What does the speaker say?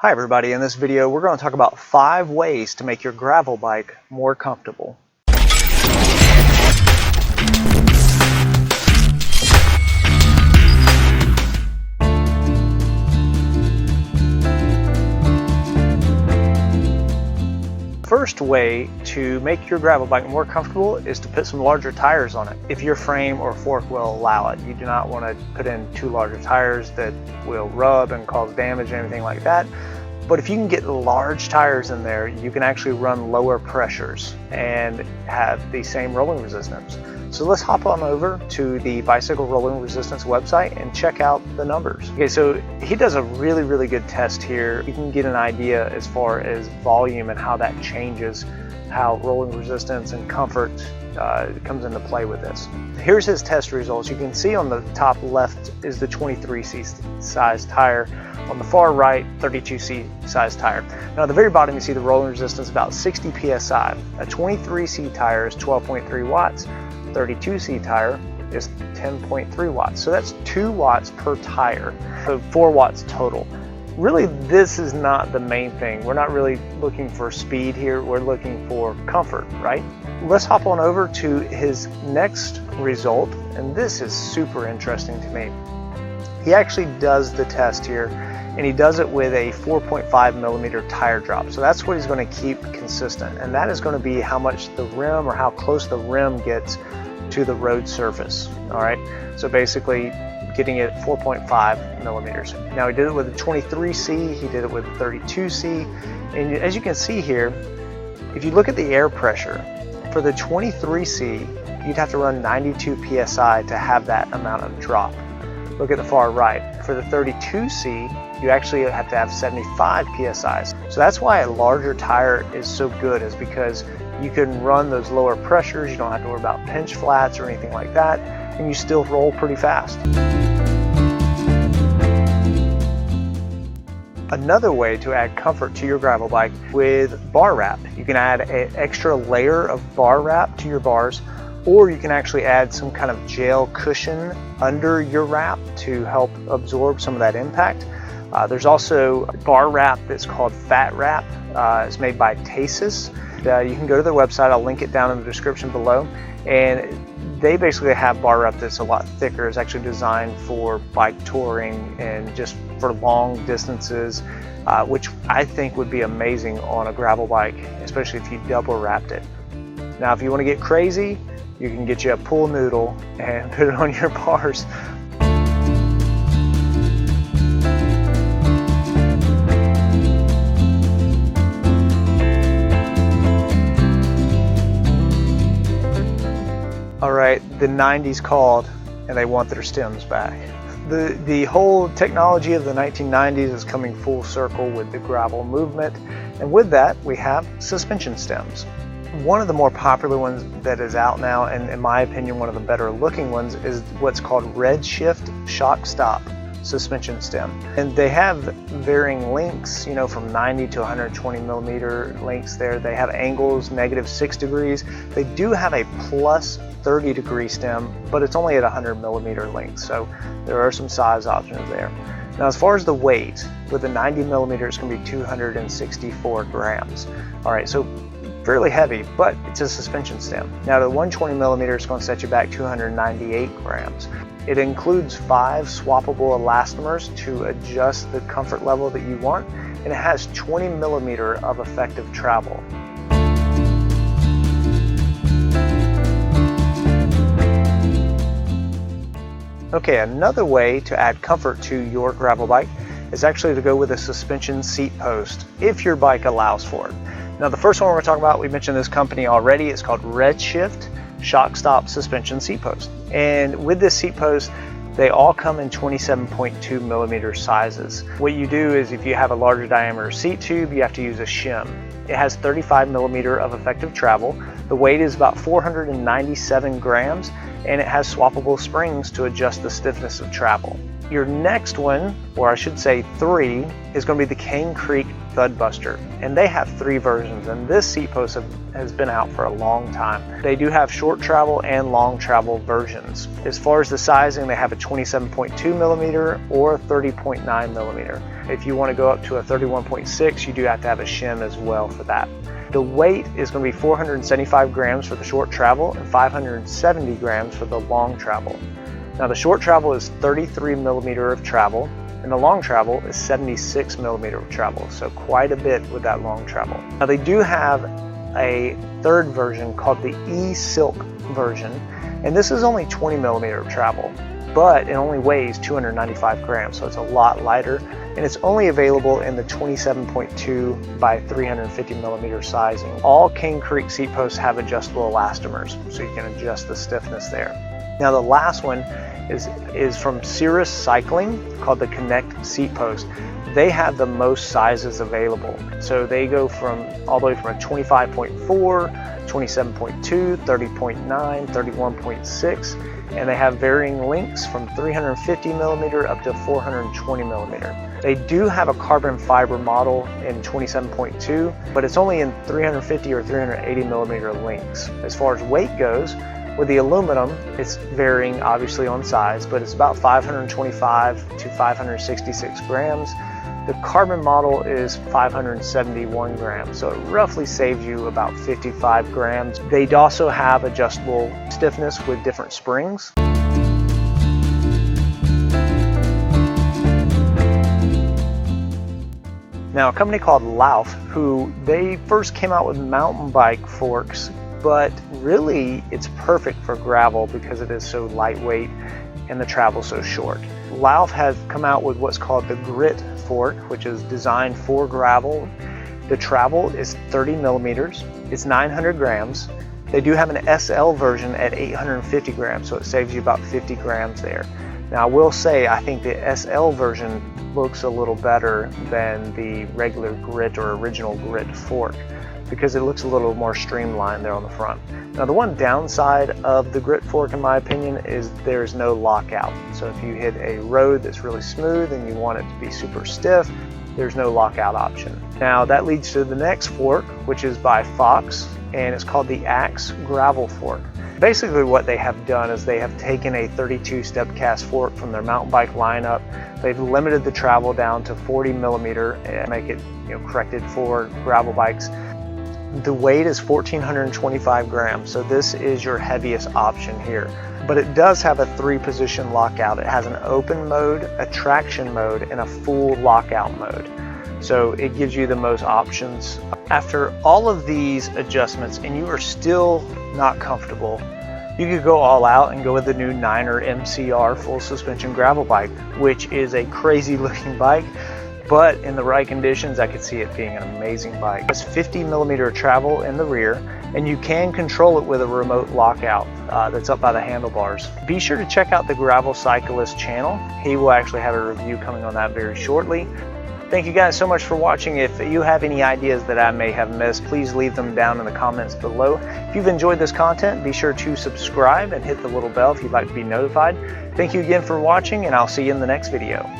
Hi everybody, in this video we're going to talk about 5 ways to make your gravel bike more comfortable. First way to make your gravel bike more comfortable is to put some larger tires on it. If your frame or fork will allow it, you do not want to put in too larger tires that will rub and cause damage or anything like that. But if you can get large tires in there, you can actually run lower pressures and have the same rolling resistance. So let's hop on over to the Bicycle Rolling Resistance website and check out the numbers. Okay, so he does a really good test here. You can get an idea as far as volume and how that changes how rolling resistance and comfort comes into play with this. Here's his test results. You can see on the top left is the 23C size tire. On the far right, 32C size tire. Now at the very bottom you see the rolling resistance about 60 psi. A 23C tire is 12.3 watts. 32C tire is 10.3 watts. So that's 2 watts per tire. So 4 watts total. Really, this is not the main thing. We're not really looking for speed here. We're looking for comfort, right? Let's hop on over to his next result. And this is super interesting to me. He actually does the test here, and he does it with a 4.5 millimeter tire drop. So that's what he's going to keep consistent, and that is going to be how much the rim or how close the rim gets to the road surface. All right, so basically getting it 4.5 millimeters. Now he did it with a 23C, he did it with a 32C, and as you can see here, if you look at the air pressure for the 23C, you'd have to run 92 psi to have that amount of drop. Look at the far right. For the 32C, you actually have to have 75 psi. So that's why a larger tire is so good, is because you can run those lower pressures. You don't have to worry about pinch flats or anything like that, and you still roll pretty fast. Another way to add comfort to your gravel bike with bar wrap. You can add an extra layer of bar wrap to your bars, or you can actually add some kind of gel cushion under your wrap to help absorb some of that impact. There's also bar wrap that's called fat wrap. It's made by Tasis. You can go to their website, I'll link it down in the description below, and they basically have bar wrap that's a lot thicker. It's actually designed for bike touring and just for long distances, which I think would be amazing on a gravel bike, especially if you double wrapped it. Now if you want to get crazy, you can get you a pool noodle and put it on your bars. All right, the 90s called and they want their stems back. The whole technology of the 1990s is coming full circle with the gravel movement, and with that we have suspension stems. One of the more popular ones that is out now, and in my opinion one of the better looking ones, is what's called Redshift Shock Stop suspension stem. And they have varying lengths, you know, from 90 to 120 millimeter lengths there. They have angles -6 degrees. They do have a plus 30 degree stem, but it's only at 100 millimeter length. So there are some size options there. Now as far as the weight, with the 90 millimeter, it's going to be 264 grams. All right, so fairly heavy, but it's a suspension stem. Now the 120 millimeter is going to set you back 298 grams. It includes 5 swappable elastomers to adjust the comfort level that you want, and it has 20 millimeter of effective travel. Okay, another way to add comfort to your gravel bike is actually to go with a suspension seat post, if your bike allows for it. Now the first one we're going to talk about, we mentioned this company already, it's called Redshift Shock Stop Suspension Seat Post. And with this seat post, they all come in 27.2 millimeter sizes. What you do is, if you have a larger diameter seat tube, you have to use a shim. It has 35 millimeter of effective travel. The weight is about 497 grams, and it has swappable springs to adjust the stiffness of travel. Your next one, or I should say 3, is going to be the Cane Creek Thudbuster, and they have 3 versions, and this seat post has been out for a long time. They do have short travel and long travel versions. As far as the sizing, they have a 27.2 millimeter or a 30.9 millimeter. If you want to go up to a 31.6, you do have to have a shim as well for that. The weight is going to be 475 grams for the short travel and 570 grams for the long travel. Now the short travel is 33 millimeter of travel, and the long travel is 76 millimeter of travel, so quite a bit with that long travel. Now they do have a 3rd version called the E-Silk version, and this is only 20 millimeter of travel, but it only weighs 295 grams, so it's a lot lighter, and it's only available in the 27.2 by 350 millimeter sizing. All Cane Creek seat posts have adjustable elastomers, so you can adjust the stiffness there. Now the last one is from Cirrus Cycling, called the Connect seat post. They have the most sizes available. So they go from all the way from a 25.4, 27.2, 30.9, 31.6, and they have varying lengths from 350 millimeter up to 420 millimeter. They do have a carbon fiber model in 27.2, but it's only in 350 or 380 millimeter lengths. As far as weight goes, with the aluminum, it's varying obviously on size, but it's about 525 to 566 grams. The carbon model is 571 grams, so it roughly saves you about 55 grams. They also have adjustable stiffness with different springs. Now, a company called Lauf, who they first came out with mountain bike forks, but really it's perfect for gravel because it is so lightweight and the travel so short. Lauf has come out with what's called the Grit fork, which is designed for gravel. The travel is 30 millimeters, it's 900 grams. They do have an SL version at 850 grams, so it saves you about 50 grams there. Now I will say, I think the SL version looks a little better than the regular Grit or original Grit fork, because it looks a little more streamlined there on the front. Now the one downside of the Grit fork, in my opinion, is there's no lockout. So if you hit a road that's really smooth and you want it to be super stiff, there's no lockout option. Now that leads to the next fork, which is by Fox, and it's called the Axe Gravel Fork. Basically what they have done is they have taken a 32 step cast fork from their mountain bike lineup. They've limited the travel down to 40 millimeter and make it corrected for gravel bikes. The weight is 1,425 grams, so this is your heaviest option here. But it does have a 3-position lockout. It has an open mode, a traction mode, and a full lockout mode. So it gives you the most options. After all of these adjustments and you are still not comfortable, you could go all out and go with the new 9er MCR full suspension gravel bike, which is a crazy looking bike. But in the right conditions, I could see it being an amazing bike. It's 50 millimeter travel in the rear, and you can control it with a remote lockout that's up by the handlebars. Be sure to check out the Gravel Cyclist channel. He will actually have a review coming on that very shortly. Thank you guys so much for watching. If you have any ideas that I may have missed, please leave them down in the comments below. If you've enjoyed this content, be sure to subscribe and hit the little bell if you'd like to be notified. Thank you again for watching, and I'll see you in the next video.